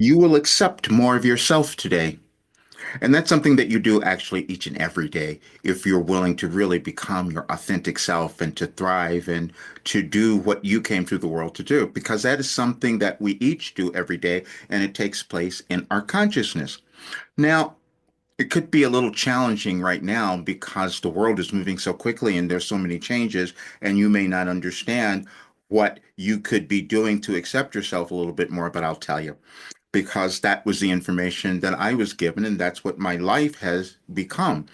You will accept more of yourself today. And that's something that you do actually each and every day if you're willing to really become your authentic self and to thrive and to do what you came through the world to do, because that is something that we each do every day and it takes place in our consciousness. Now, it could be a little challenging right now because the world is moving so quickly and there's so many changes, and you may not understand what you could be doing to accept yourself a little bit more, but I'll tell you because that was the information that I was given, and that's what my life has become.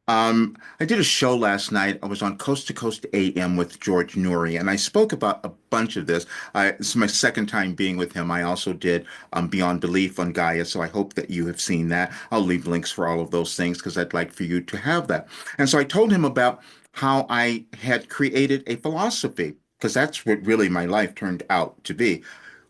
I did a show last night. I was on Coast to Coast AM with George Noory, and I spoke about a bunch of this. This is my second time being with him. I also did Beyond Belief on Gaia, so I hope that you have seen that. I'll leave links for all of those things because I'd like for you to have that. And so I told him about how I had created a philosophy, because that's what really my life turned out to be.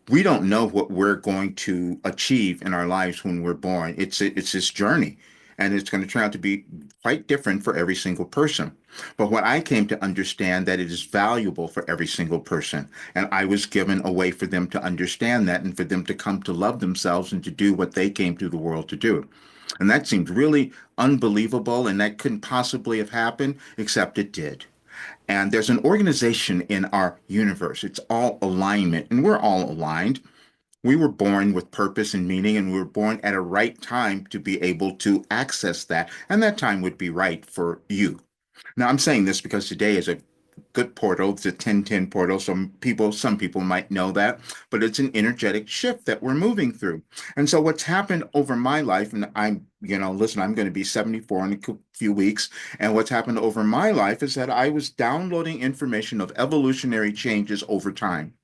We don't know what we're going to achieve in our lives when we're born. It's this journey, and it's going to turn out to be quite different for every single person. But what I came to understand that it is valuable for every single person, and I was given a way for them to understand that and for them to come to love themselves and to do what they came to the world to do. And that seemed really unbelievable, and that couldn't possibly have happened, except it did. And there's an organization in our universe. It's all alignment, and we're all aligned. We were born with purpose and meaning, and we were born at a right time to be able to access that. And that time would be right for you. Now, I'm saying this because today is a good portal. It's a 1010 portal. Some people might know that, but it's an energetic shift that we're moving through. And so what's happened over my life, and listen, I'm going to be 74 in a few weeks. And what's happened over my life is that I was downloading information of evolutionary changes over time.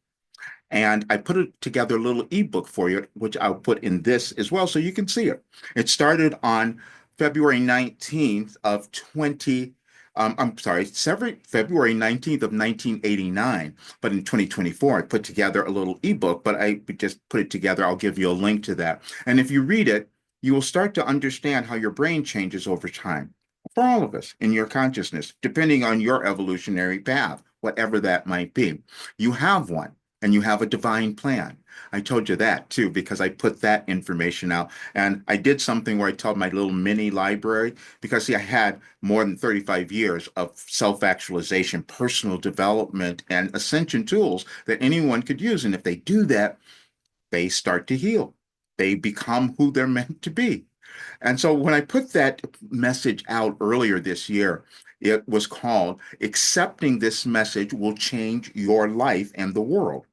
And I put it together a little ebook for you, which I'll put in this as well so you can see it. It started on February 19th of 20, I'm sorry, February 19th of 1989. But in 2024, I put together a little ebook, but I just put it together. I'll give you a link to that. And if you read it, you will start to understand how your brain changes over time for all of us in your consciousness, depending on your evolutionary path, whatever that might be. You have one and you have a divine plan. I told you that too, because I put that information out. And I did something where I told my little mini library, because see, I had more than 35 years of self-actualization, personal development, and ascension tools that anyone could use. And if they do that, they start to heal. They become who they're meant to be. And so when I put that message out earlier this year, it was called Accepting This Message Will Change Your Life and the World.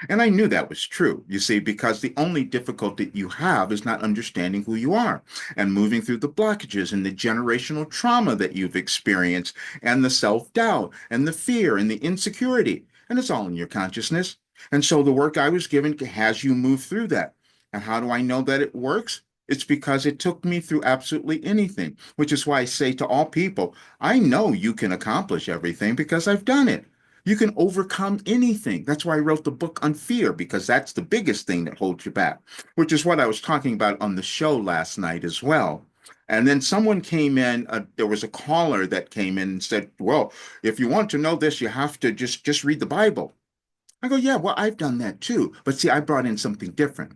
And I knew that was true, you see, because the only difficulty you have is not understanding who you are and moving through the blockages and the generational trauma that you've experienced and the self-doubt and the fear and the insecurity. And it's all in your consciousness. And so the work I was given has you move through that. And how do I know that it works? It's because it took me through absolutely anything, which is why I say to all people, I know you can accomplish everything because I've done it. You can overcome anything. That's why I wrote the book on fear, because that's the biggest thing that holds you back, which is what I was talking about on the show last night as well. And then someone came in, there was a caller that came in and said, well, if you want to know this, you have to just read the Bible. I go, yeah, well, I've done that too. But see, I brought in something different,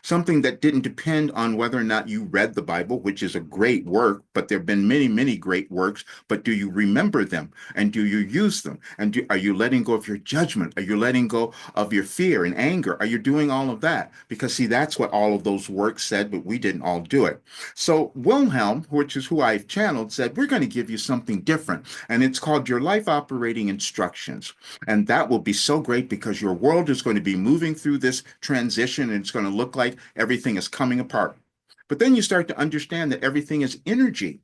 something that didn't depend on whether or not you read the Bible, which is a great work, but there have been many, many great works. But do you remember them? And do you use them? And are you letting go of your judgment? Are you letting go of your fear and anger? Are you doing all of that? Because, see, that's what all of those works said, but we didn't all do it. So Wilhelm, which is who I've channeled, said, we're going to give you something different. And it's called your life operating instructions. And that will be so great because your world is going to be moving through this transition and it's going to look like everything is coming apart. But then you start to understand that everything is energy.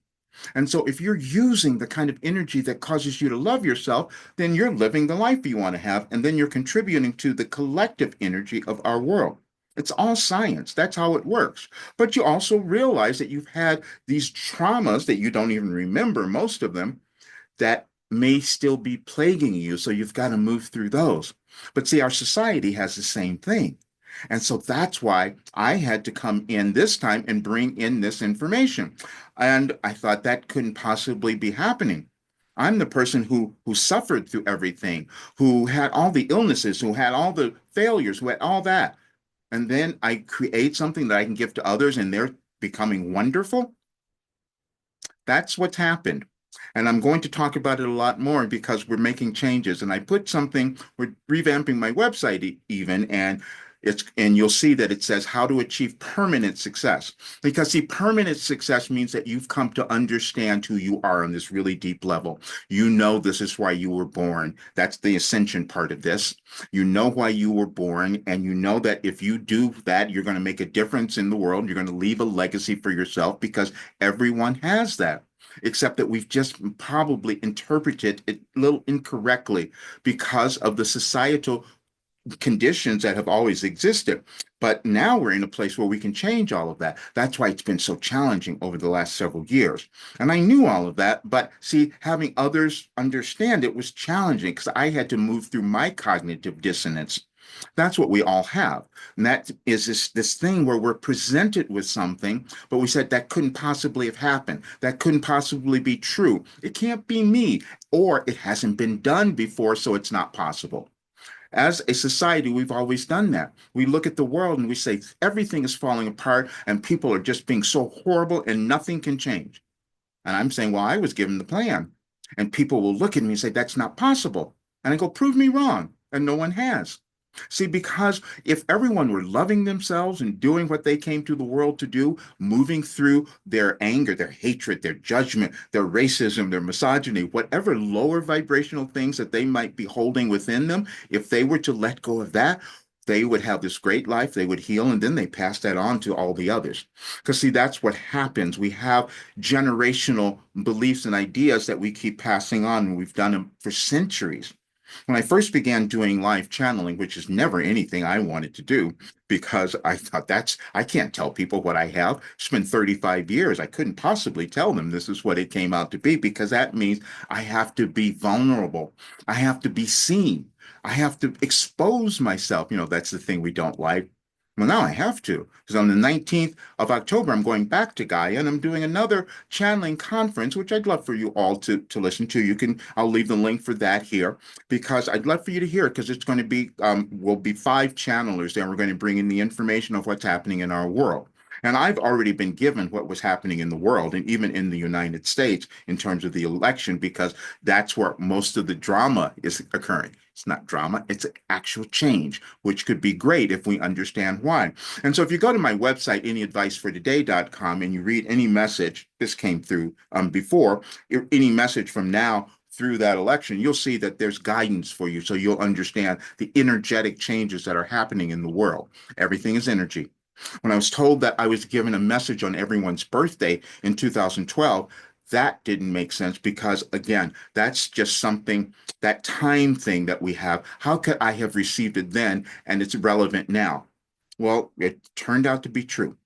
And so if you're using the kind of energy that causes you to love yourself, then you're living the life you want to have. And then you're contributing to the collective energy of our world. It's all science. That's how it works. But you also realize that you've had these traumas that you don't even remember, most of them, that may still be plaguing you. So you've got to move through those. But see, our society has the same thing. And so that's why I had to come in this time and bring in this information. And I thought that couldn't possibly be happening. I'm the person who suffered through everything, who had all the illnesses, who had all the failures, who had all that. and then I create something that I can give to others and they're becoming wonderful. That's what's happened. And I'm going to talk about it a lot more because we're making changes. And I put something, we're revamping my website even, and you'll see that it says how to achieve permanent success. Because see, permanent success means that you've come to understand who you are on this really deep level. You know this is why you were born. That's the ascension part of this. You know why you were born, and you know that if you do that, you're going to make a difference in the world. You're going to leave a legacy for yourself because everyone has that, except that we've just probably interpreted it a little incorrectly because of the societal conditions that have always existed. But now we're in a place where we can change all of that. That's why it's been so challenging over the last several years. And I knew all of that, but see, having others understand it was challenging because I had to move through my cognitive dissonance. That's what we all have. And that is this thing where we're presented with something, but we said that couldn't possibly have happened. That couldn't possibly be true. It can't be me, or it hasn't been done before, so it's not possible. As a society, we've always done that. We look at the world and we say everything is falling apart and people are just being so horrible and nothing can change. And I'm saying, well, I was given the plan. And people will look at me and say, that's not possible. And I go, prove me wrong. And no one has. See, because if everyone were loving themselves and doing what they came to the world to do, moving through their anger, their hatred, their judgment, their racism, their misogyny, whatever lower vibrational things that they might be holding within them, if they were to let go of that, they would have this great life, they would heal, and then they pass that on to all the others. Because, see, that's what happens. We have generational beliefs and ideas that we keep passing on, and we've done them for centuries. When I first began doing live channeling, which is never anything I wanted to do, because I thought I can't tell people what I have. It's been 35 years. I couldn't possibly tell them this is what it came out to be, because that means I have to be vulnerable. I have to be seen. I have to expose myself. That's the thing we don't like. Well, now I have to, because on the 19th of October, I'm going back to Gaia and I'm doing another channeling conference, which I'd love for you all to listen to. I'll leave the link for that here because I'd love for you to hear it because it's going to be, we'll be 5 channelers there. We're going to bring in the information of what's happening in our world. And I've already been given what was happening in the world and even in the United States in terms of the election, because that's where most of the drama is occurring. It's not drama, it's actual change, which could be great if we understand why. And so if you go to my website, anyadvicefortoday.com, and you read any message, this came through before, any message from now through that election, you'll see that there's guidance for you. So you'll understand the energetic changes that are happening in the world. Everything is energy. When I was told that I was given a message on everyone's birthday in 2012, that didn't make sense because, again, that's just something, that time thing that we have. How could I have received it then and it's relevant now? Well, it turned out to be true.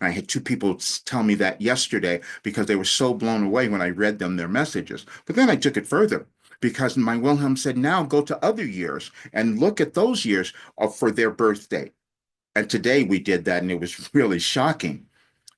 I had 2 people tell me that yesterday because they were so blown away when I read them their messages. But then I took it further because my Wilhelm said, now go to other years and look at those years for their birthday. And today we did that, and it was really shocking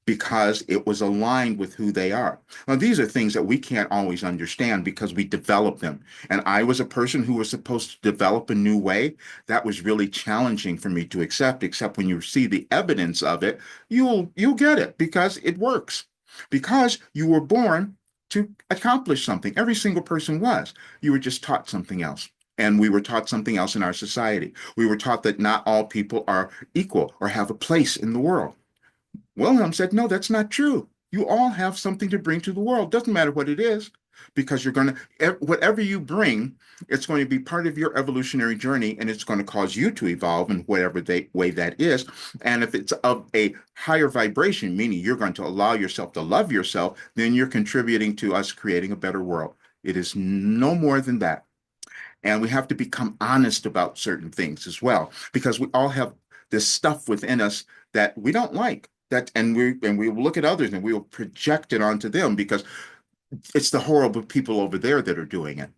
because it was aligned with who they are. Now, these are things that we can't always understand because we develop them. And I was a person who was supposed to develop a new way. That was really challenging for me to accept, except when you see the evidence of it, you'll get it because it works. Because you were born to accomplish something. Every single person was. You were just taught something else. And we were taught something else in our society. We were taught that not all people are equal or have a place in the world. Wilhelm said, no, that's not true. You all have something to bring to the world. Doesn't matter what it is, because you're going to, whatever you bring, it's going to be part of your evolutionary journey and it's going to cause you to evolve in whatever way that is. And if it's of a higher vibration, meaning you're going to allow yourself to love yourself, then you're contributing to us creating a better world. It is no more than that. And we have to become honest about certain things as well, because we all have this stuff within us that we don't like. And we will look at others and we will project it onto them because it's the horrible people over there that are doing it.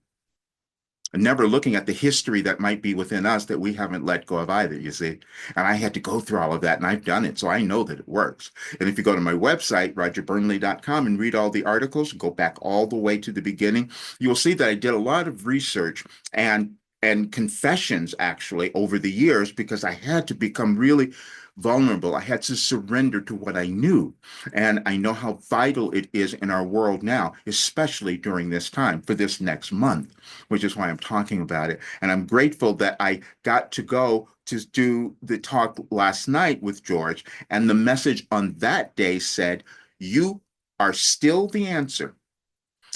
And never looking at the history that might be within us that we haven't let go of either, you see. And I had to go through all of that, and I've done it, so I know that it works. And if you go to my website, rogerburnley.com, and read all the articles, go back all the way to the beginning, you'll see that I did a lot of research and and confessions actually over the years because I had to become really vulnerable. I had to surrender to what I knew. And I know how vital it is in our world now, especially during this time for this next month, which is why I'm talking about it. And I'm grateful that I got to go to do the talk last night with George. And the message on that day said, "You are still the answer."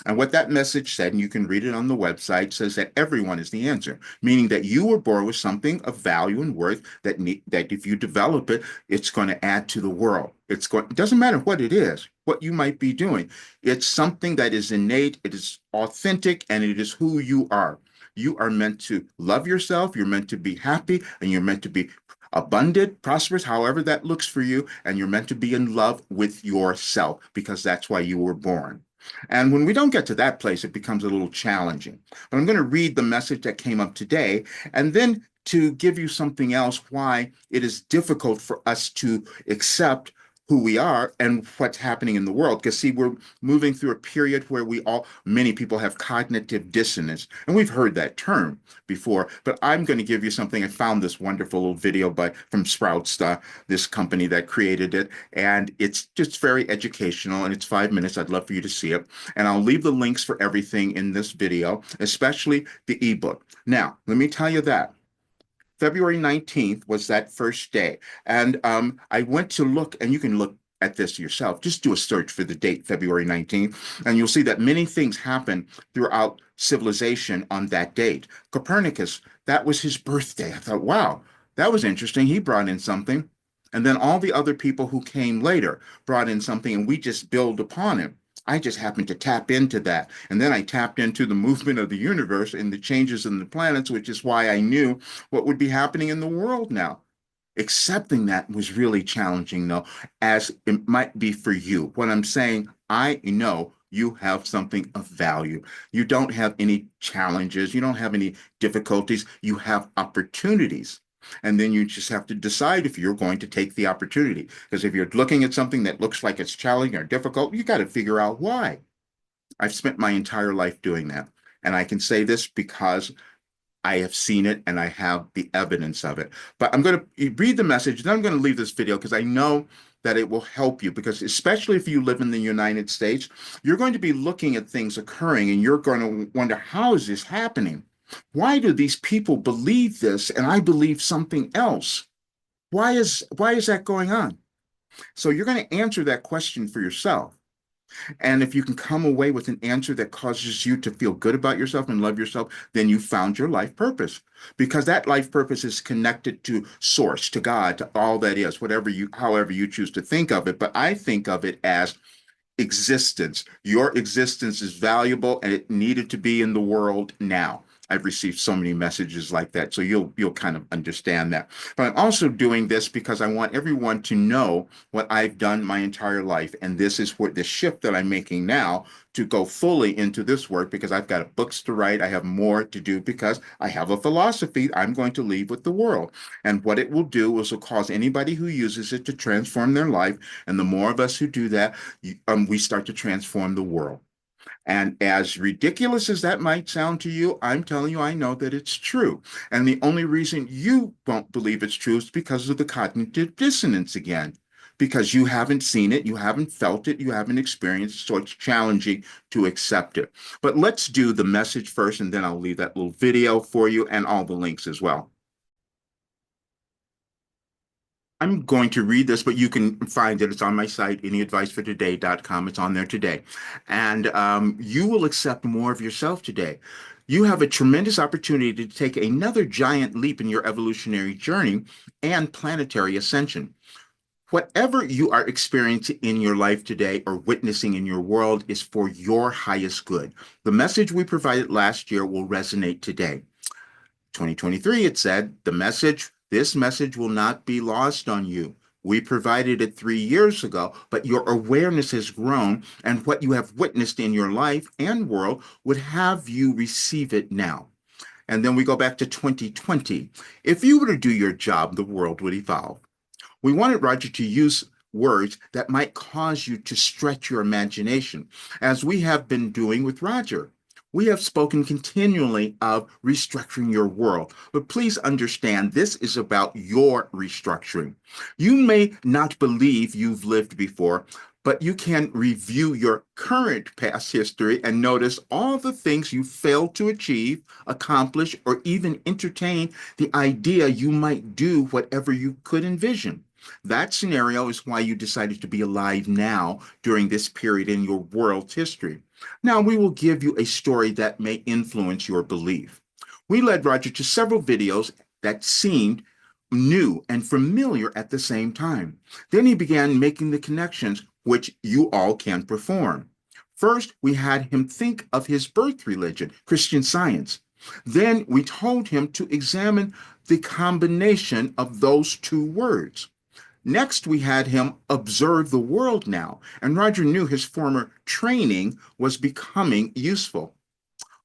And what that message said, and you can read it on the website, says that everyone is the answer, meaning that you were born with something of value and worth that if you develop it, it's going to add to the world. It doesn't matter what it is, what you might be doing. It's something that is innate, it is authentic, and it is who you are. You are meant to love yourself, you're meant to be happy, and you're meant to be abundant, prosperous, however that looks for you, and you're meant to be in love with yourself because that's why you were born. And when we don't get to that place, it becomes a little challenging. But I'm going to read the message that came up today, and then to give you something else why it is difficult for us to accept who we are and what's happening in the world. Because, see, we're moving through a period where many people have cognitive dissonance. And we've heard that term before, but I'm going to give you something. I found this wonderful little video from Sprouts, this company that created it. And it's just very educational and it's 5 minutes. I'd love for you to see it. And I'll leave the links for everything in this video, especially the ebook. Now, let me tell you that February 19th was that first day. And I went to look, and you can look at this yourself. Just do a search for the date, February 19th, and you'll see that many things happened throughout civilization on that date. Copernicus, that was his birthday. I thought, wow, that was interesting. He brought in something. And then all the other people who came later brought in something, and we just build upon it. I just happened to tap into that. And then I tapped into the movement of the universe and the changes in the planets, which is why I knew what would be happening in the world now. Accepting that was really challenging, though, as it might be for you. What I'm saying, I know you have something of value. You don't have any challenges, you don't have any difficulties, you have opportunities. And then you just have to decide if you're going to take the opportunity. Because if you're looking at something that looks like it's challenging or difficult, you got to figure out why. I've spent my entire life doing that. And I can say this because I have seen it and I have the evidence of it. But I'm going to read the message, then I'm going to leave this video because I know that it will help you. Because especially if you live in the United States, you're going to be looking at things occurring and you're going to wonder, how is this happening? Why do these people believe this and I believe something else? Why is that going on? So you're going to answer that question for yourself. And if you can come away with an answer that causes you to feel good about yourself and love yourself, then you found your life purpose. Because that life purpose is connected to source, to God, to all that is, however you choose to think of it. But I think of it as existence. Your existence is valuable and it needed to be in the world now. I've received so many messages like that, so you'll kind of understand that. But I'm also doing this because I want everyone to know what I've done my entire life, and this is what the shift that I'm making now to go fully into this work because I've got books to write. I have more to do because I have a philosophy I'm going to leave with the world. And what it will do is will cause anybody who uses it to transform their life. And the more of us who do that, we start to transform the world. And as ridiculous as that might sound to you, I'm telling you, I know that it's true. And the only reason you won't believe it's true is because of the cognitive dissonance again. Because you haven't seen it, you haven't felt it, you haven't experienced it, so it's challenging to accept it. But let's do the message first, and then I'll leave that little video for you and all the links as well. I'm going to read this, but you can find it. It's on my site, anyadvicefortoday.com. It's on there today. And you will accept more of yourself today. You have a tremendous opportunity to take another giant leap in your evolutionary journey and planetary ascension. Whatever you are experiencing in your life today or witnessing in your world is for your highest good. The message we provided last year will resonate today. 2023, it said, this message will not be lost on you. We provided it 3 years ago, but your awareness has grown, and what you have witnessed in your life and world would have you receive it now. And then we go back to 2020. If you were to do your job, the world would evolve. We wanted Roger to use words that might cause you to stretch your imagination, as we have been doing with Roger. We have spoken continually of restructuring your world, but please understand this is about your restructuring. You may not believe you've lived before, but you can review your current past history and notice all the things you failed to achieve, accomplish, or even entertain the idea you might do whatever you could envision. That scenario is why you decided to be alive now during this period in your world's history. Now, we will give you a story that may influence your belief. We led Roger to several videos that seemed new and familiar at the same time. Then he began making the connections which you all can perform. First, we had him think of his birth religion, Christian Science. Then we told him to examine the combination of those two words. Next, we had him observe the world now, and Roger knew his former training was becoming useful.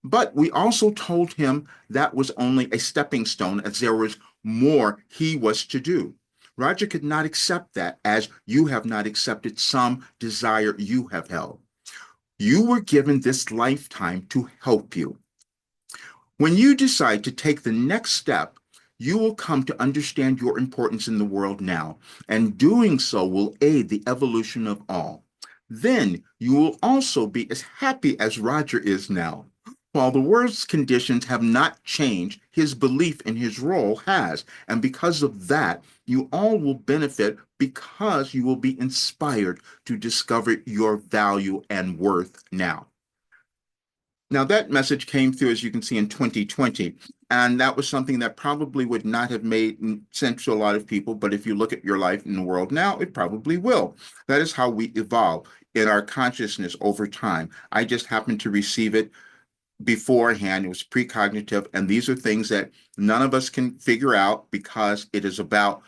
But we also told him that was only a stepping stone, as there was more he was to do. Roger could not accept that, as you have not accepted some desire you have held. You were given this lifetime to help you. When you decide to take the next step, you will come to understand your importance in the world now, and doing so will aid the evolution of all. Then you will also be as happy as Roger is now. While the world's conditions have not changed, his belief in his role has, and because of that, you all will benefit because you will be inspired to discover your value and worth now. Now, that message came through, as you can see, in 2020, and that was something that probably would not have made sense to a lot of people, but if you look at your life in the world now, it probably will. That is how we evolve in our consciousness over time. I just happened to receive it beforehand. It was precognitive, and these are things that none of us can figure out because it is about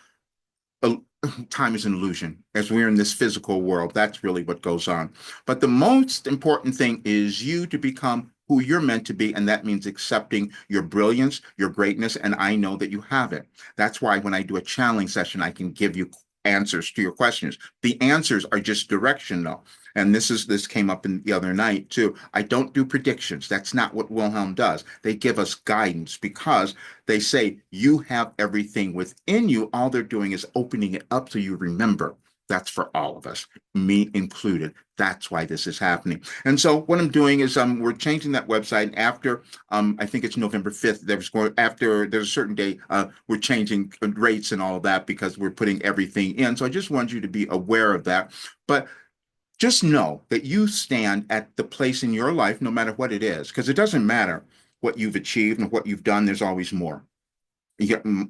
time is an illusion. As we're in this physical world, that's really what goes on. But the most important thing is you to become who you're meant to be, and that means accepting your brilliance, your greatness, and I know that you have it. That's why when I do a channeling session, I can give you answers to your questions. The answers are just directional. And this came up in the other night too. I don't do predictions. That's not what Wilhelm does. They give us guidance because they say you have everything within you. All they're doing is opening it up so you remember. That's for all of us, me included. That's why this is happening. And so what I'm doing is we're changing that website after I think it's November 5th. There's a certain day we're changing rates and all of that because we're putting everything in. So I just want you to be aware of that. But just know that you stand at the place in your life, no matter what it is, because it doesn't matter what you've achieved and what you've done. There's always more.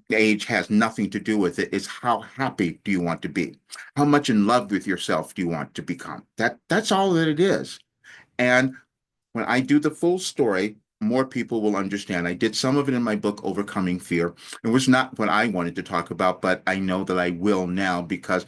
Age has nothing to do with it. It's how happy do you want to be? How much in love with yourself do you want to become? That's all that it is. And when I do the full story, more people will understand. I did some of it in my book, Overcoming Fear. It was not what I wanted to talk about, but I know that I will now because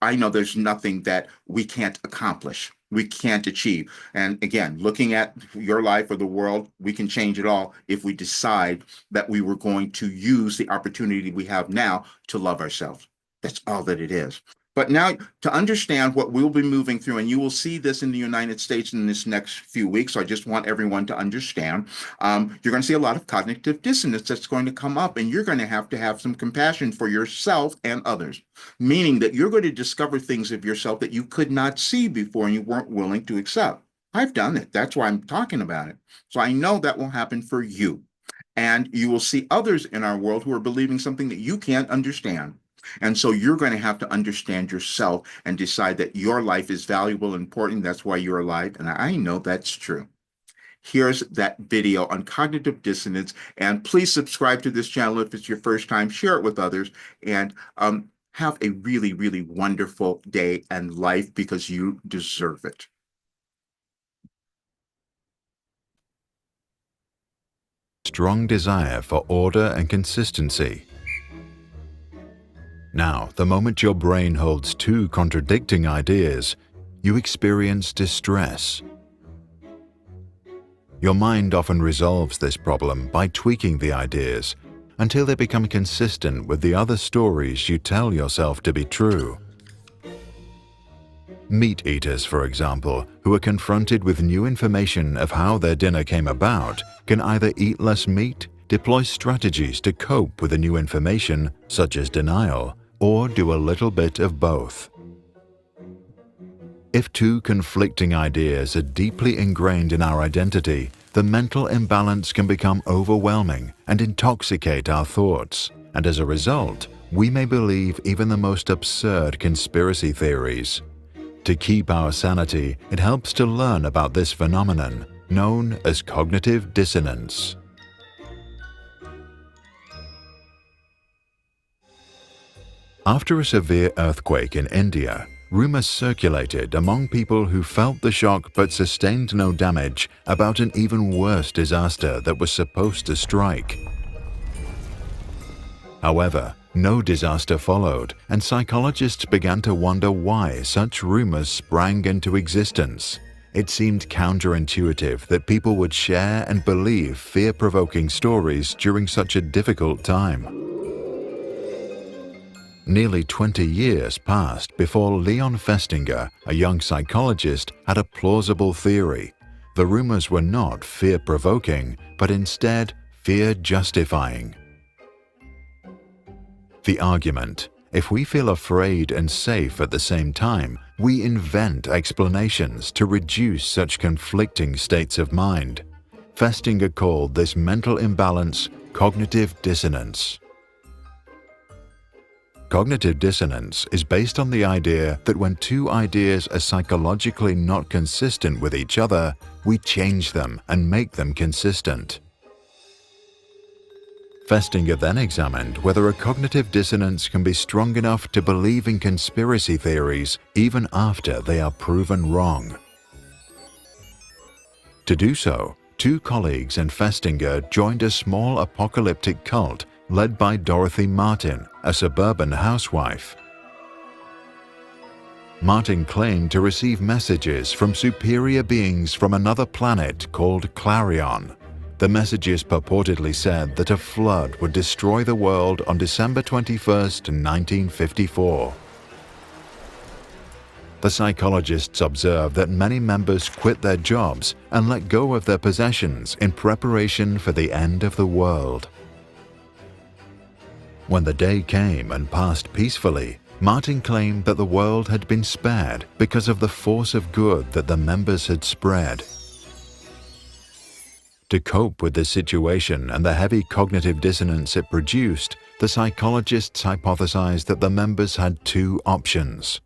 I know there's nothing that we can't accomplish, we can't achieve. And again, looking at your life or the world, we can change it all if we decide that we were going to use the opportunity we have now to love ourselves. That's all that it is. But now to understand what we'll be moving through, and you will see this in the United States in this next few weeks. So I just want everyone to understand. You're going to see a lot of cognitive dissonance that's going to come up, and you're going to have some compassion for yourself and others, meaning that you're going to discover things of yourself that you could not see before and you weren't willing to accept. I've done it. That's why I'm talking about it. So I know that will happen for you. And you will see others in our world who are believing something that you can't understand. And so you're going to have to understand yourself and decide that your life is valuable and important. That's why you're alive. And I know that's true. Here's that video on cognitive dissonance. And please subscribe to this channel if it's your first time. Share it with others. And have a really, really wonderful day and life because you deserve it. Strong desire for order and consistency. Now, the moment your brain holds two contradicting ideas, you experience distress. Your mind often resolves this problem by tweaking the ideas until they become consistent with the other stories you tell yourself to be true. Meat eaters, for example, who are confronted with new information of how their dinner came about, can either eat less meat, deploy strategies to cope with the new information, such as denial, or do a little bit of both. If two conflicting ideas are deeply ingrained in our identity, the mental imbalance can become overwhelming and intoxicate our thoughts, and as a result, we may believe even the most absurd conspiracy theories. To keep our sanity, it helps to learn about this phenomenon, known as cognitive dissonance. After a severe earthquake in India, rumors circulated among people who felt the shock but sustained no damage about an even worse disaster that was supposed to strike. However, no disaster followed, and psychologists began to wonder why such rumors sprang into existence. It seemed counterintuitive that people would share and believe fear-provoking stories during such a difficult time. Nearly 20 years passed before Leon Festinger, a young psychologist, had a plausible theory. The rumors were not fear-provoking, but instead fear-justifying. The argument: if we feel afraid and safe at the same time, we invent explanations to reduce such conflicting states of mind. Festinger called this mental imbalance cognitive dissonance. Cognitive dissonance is based on the idea that when two ideas are psychologically not consistent with each other, we change them and make them consistent. Festinger then examined whether a cognitive dissonance can be strong enough to believe in conspiracy theories even after they are proven wrong. To do so, two colleagues and Festinger joined a small apocalyptic cult led by Dorothy Martin, a suburban housewife. Martin claimed to receive messages from superior beings from another planet called Clarion. The messages purportedly said that a flood would destroy the world on December 21st, 1954. The psychologists observed that many members quit their jobs and let go of their possessions in preparation for the end of the world. When the day came and passed peacefully, Martin claimed that the world had been spared because of the force of good that the members had spread. To cope with this situation and the heavy cognitive dissonance it produced, the psychologists hypothesized that the members had two options.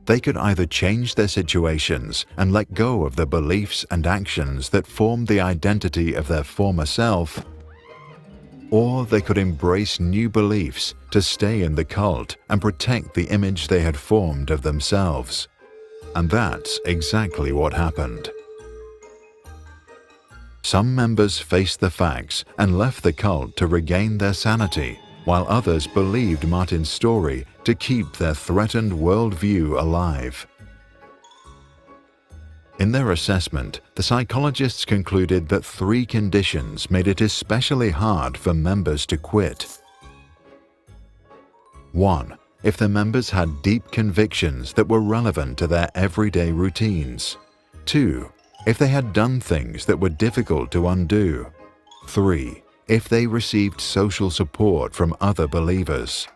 They could either change their situations and let go of the beliefs and actions that formed the identity of their former self, or they could embrace new beliefs to stay in the cult and protect the image they had formed of themselves. And that's exactly what happened. Some members faced the facts and left the cult to regain their sanity, while others believed Martin's story to keep their threatened worldview alive. In their assessment, the psychologists concluded that three conditions made it especially hard for members to quit. 1. If the members had deep convictions that were relevant to their everyday routines. 2. If they had done things that were difficult to undo. 3. If they received social support from other believers.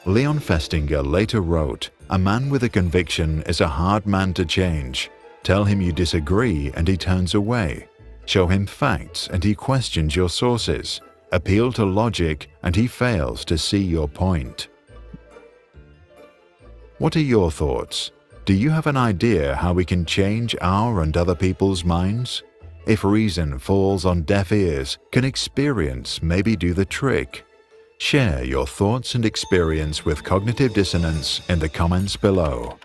Leon Festinger later wrote, "A man with a conviction is a hard man to change. Tell him you disagree and he turns away. Show him facts and he questions your sources. Appeal to logic and he fails to see your point." What are your thoughts? Do you have an idea how we can change our and other people's minds? If reason falls on deaf ears, can experience maybe do the trick? Share your thoughts and experience with cognitive dissonance in the comments below.